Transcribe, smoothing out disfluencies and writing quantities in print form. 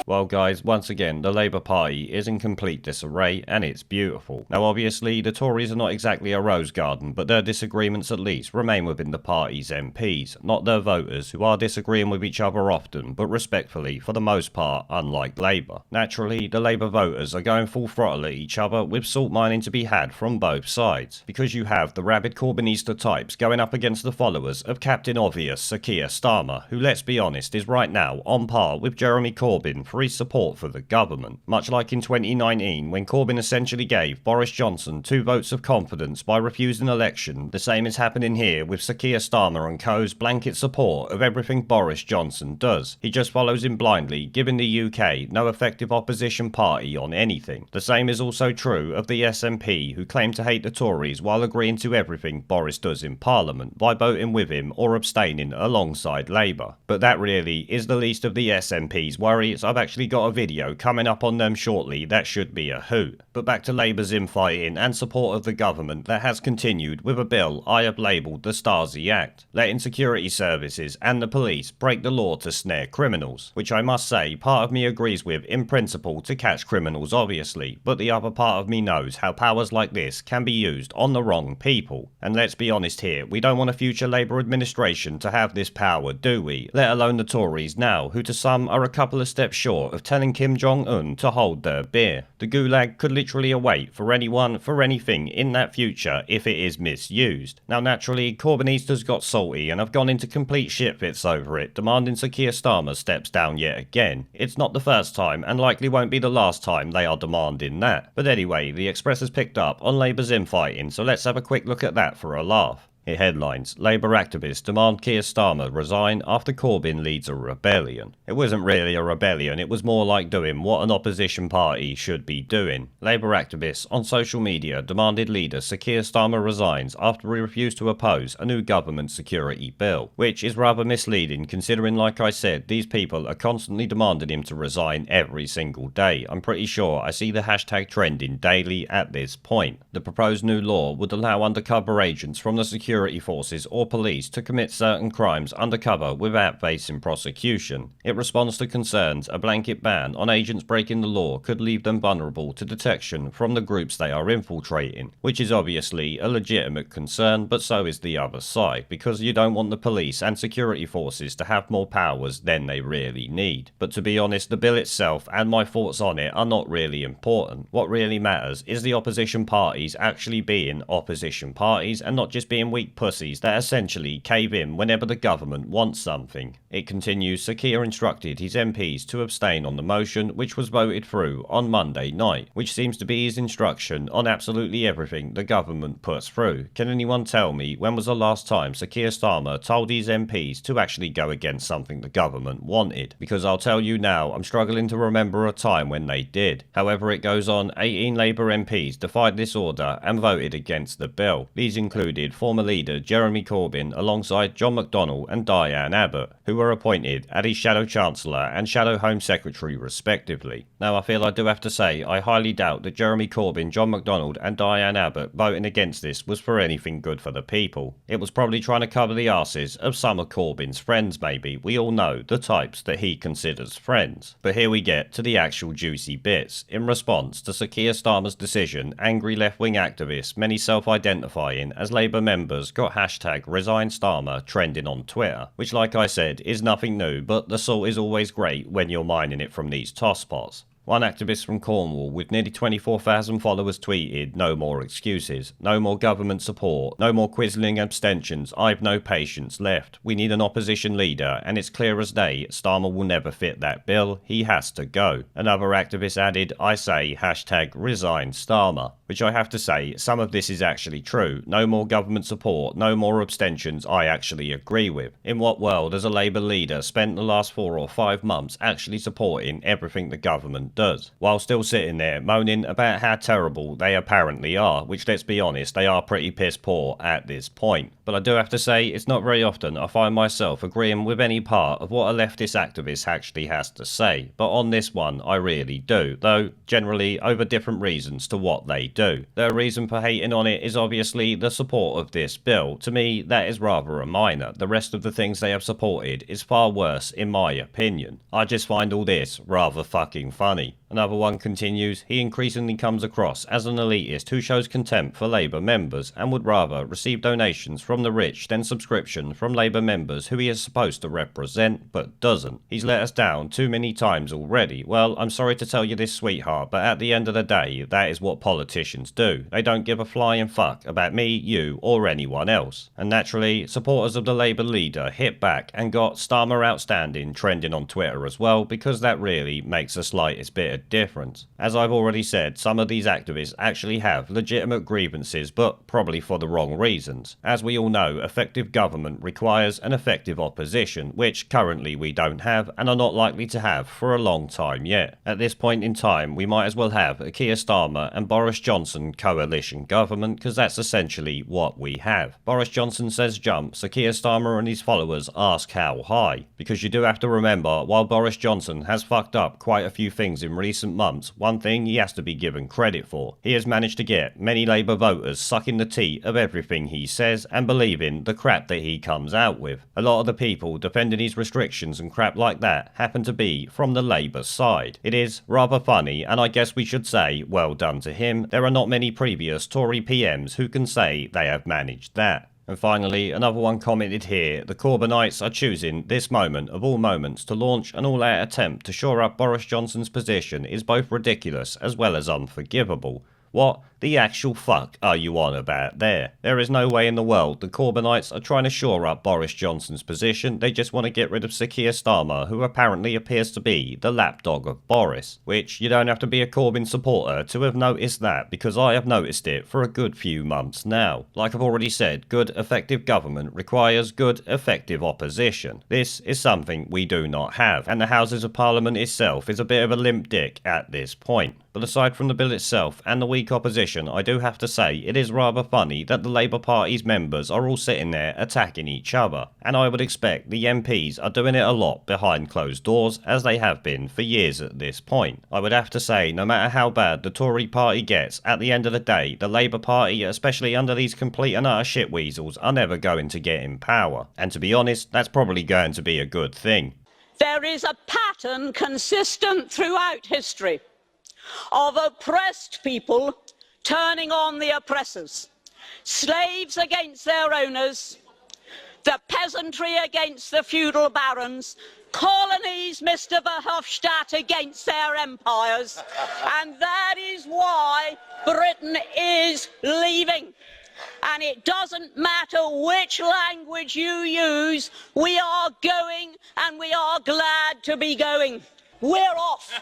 Well guys, once again, the Labour Party is in complete disarray and it's beautiful. Now obviously, the Tories are not exactly a rose garden, but their disagreements at least remain within the party's MPs, not their voters, who are disagreeing with each other often, but respectfully, for the most part, unlike Labour. Naturally, the Labour voters are going full throttle at each other, with salt mining to be had from both sides, because you have the rabid Corbynista types going up against the followers of Captain Obvious Sir Keir Starmer, who, let's be honest, is right now on par with Jeremy Corbyn for his support for the government. Much like in 2019, when Corbyn essentially gave Boris Johnson 2 votes of confidence by refusing election, the same is happening here with Sir Keir Starmer and co.'s blanket support of everything Boris Johnson does. He just follows him blindly, giving the UK no effective opposition party on anything. The same is also true of the SNP, who claim to hate the Tories while agreeing to everything Boris does in Parliament by voting with him or abstaining alongside Labour. But that really is the least of the SNP's worries. I've actually got a video coming up on them shortly that should be a hoot. But back to Labour's infighting and support of the government that has continued with a bill I have labelled the Stasi Act, letting security services and the police break the law to snare criminals, which I must say part of me agrees with in principle to catch criminals obviously, but the other part of me knows how powers like this can be used on the wrong people. And let's be honest here, we don't want a future Labour administration to have this power, do we? Let alone the Tories now, who to some are a couple of steps short of telling Kim Jong-un to hold their beer. The gulag could literally await for anyone, for anything in that future if it is misused. Now naturally, Corbynistas got salty and have gone into complete shitfits over it, demanding Sir Keir Starmer steps down yet again. It's not the first time and likely won't be the last time they are demanding that. But anyway, the Express has picked up on Labour's infighting, so let's have a quick look at that for a laugh. It headlines, Labour activists demand Keir Starmer resign after Corbyn leads a rebellion. It wasn't really a rebellion, it was more like doing what an opposition party should be doing. Labour activists on social media demanded leader Sir Keir Starmer resigns after he refused to oppose a new government security bill, which is rather misleading considering, like I said, these people are constantly demanding him to resign every single day. I'm pretty sure I see the hashtag trending daily at this point. The proposed new law would allow undercover agents from the security forces or police to commit certain crimes undercover without facing prosecution. It responds to concerns a blanket ban on agents breaking the law could leave them vulnerable to detection from the groups they are infiltrating, which is obviously a legitimate concern, but so is the other side, because you don't want the police and security forces to have more powers than they really need. But to be honest, the bill itself and my thoughts on it are not really important. What really matters is the opposition parties actually being opposition parties and not just being weak pussies that essentially cave in whenever the government wants something. It continues, Sir Keir instructed his MPs to abstain on the motion, which was voted through on Monday night, which seems to be his instruction on absolutely everything the government puts through. Can anyone tell me when was the last time Sir Keir Starmer told his MPs to actually go against something the government wanted? Because I'll tell you now, I'm struggling to remember a time when they did. However it goes on, 18 Labour MPs defied this order and voted against the bill. These included former leader Jeremy Corbyn alongside John McDonnell and Diane Abbott, who were appointed as his Shadow Chancellor and Shadow Home Secretary respectively. Now I feel I do have to say I highly doubt that Jeremy Corbyn, John McDonnell and Diane Abbott voting against this was for anything good for the people. It was probably trying to cover the arses of some of Corbyn's friends maybe. We all know the types that he considers friends. But here we get to the actual juicy bits. In response to Sir Keir Starmer's decision, angry left-wing activists, many self-identifying as Labour members, got hashtag Resign Starmer trending on Twitter, which like I said is nothing new, but the salt is always great when you're mining it from these tosspots. One activist from Cornwall with nearly 24,000 followers tweeted, "No more excuses, no more government support, no more quizzling abstentions, I've no patience left. We need an opposition leader and it's clear as day Starmer will never fit that bill, he has to go." Another activist added, "I say hashtag resign Starmer," which I have to say, some of this is actually true. No more government support, no more abstentions, I actually agree with. In what world has a Labour leader spent the last 4 or 5 months actually supporting everything the government does, while still sitting there moaning about how terrible they apparently are, which, let's be honest, they are pretty piss poor at this point. But I do have to say, it's not very often I find myself agreeing with any part of what a leftist activist actually has to say, but on this one I really do, though generally over different reasons to what they do. Their reason for hating on it is obviously the support of this bill. To me, that is rather a minor. The rest of the things they have supported is far worse in my opinion. I just find all this rather fucking funny. Another one continues, he increasingly comes across as an elitist who shows contempt for Labour members and would rather receive donations from the rich than subscription from Labour members who he is supposed to represent but doesn't. He's let us down too many times already. Well, I'm sorry to tell you this, sweetheart, but at the end of the day, that is what politicians do. They don't give a flying fuck about me, you or anyone else. And naturally, supporters of the Labour leader hit back and got Starmer outstanding trending on Twitter as well, because that really makes the slightest bit of difference. As I've already said, some of these activists actually have legitimate grievances, but probably for the wrong reasons. As we all know, effective government requires an effective opposition, which currently we don't have and are not likely to have for a long time yet. At this point in time, we might as well have a Keir Starmer and Boris Johnson coalition government, because that's essentially what we have. Boris Johnson says jump, so Keir Starmer and his followers ask how high. Because you do have to remember, while Boris Johnson has fucked up quite a few things in recent months, one thing he has to be given credit for. He has managed to get many Labour voters sucking the teat of everything he says and believing the crap that he comes out with. A lot of the people defending his restrictions and crap like that happen to be from the Labour side. It is rather funny, and I guess we should say well done to him. There are not many previous Tory PMs who can say they have managed that. And finally, another one commented here, the Corbynites are choosing this moment of all moments to launch an all-out attempt to shore up Boris Johnson's position is both ridiculous as well as unforgivable. What the actual fuck are you on about there? There is no way in the world the Corbynites are trying to shore up Boris Johnson's position. They just want to get rid of Sir Keir Starmer, who apparently appears to be the lapdog of Boris. Which you don't have to be a Corbyn supporter to have noticed that, because I have noticed it for a good few months now. Like I've already said, good effective government requires good effective opposition. This is something we do not have, and the Houses of Parliament itself is a bit of a limp dick at this point. But aside from the bill itself and the weak opposition, I do have to say it is rather funny that the Labour Party's members are all sitting there attacking each other, and I would expect the MPs are doing it a lot behind closed doors, as they have been for years at this point. I would have to say, no matter how bad the Tory party gets, at the end of the day, the Labour Party, especially under these complete and utter shitweasels, are never going to get in power. And to be honest, that's probably going to be a good thing. There is a pattern consistent throughout history of oppressed people turning on the oppressors, slaves against their owners, the peasantry against the feudal barons, colonies, Mr. Verhofstadt, against their empires, and that is why Britain is leaving. And it doesn't matter which language you use, we are going, and we are glad to be going. We're off.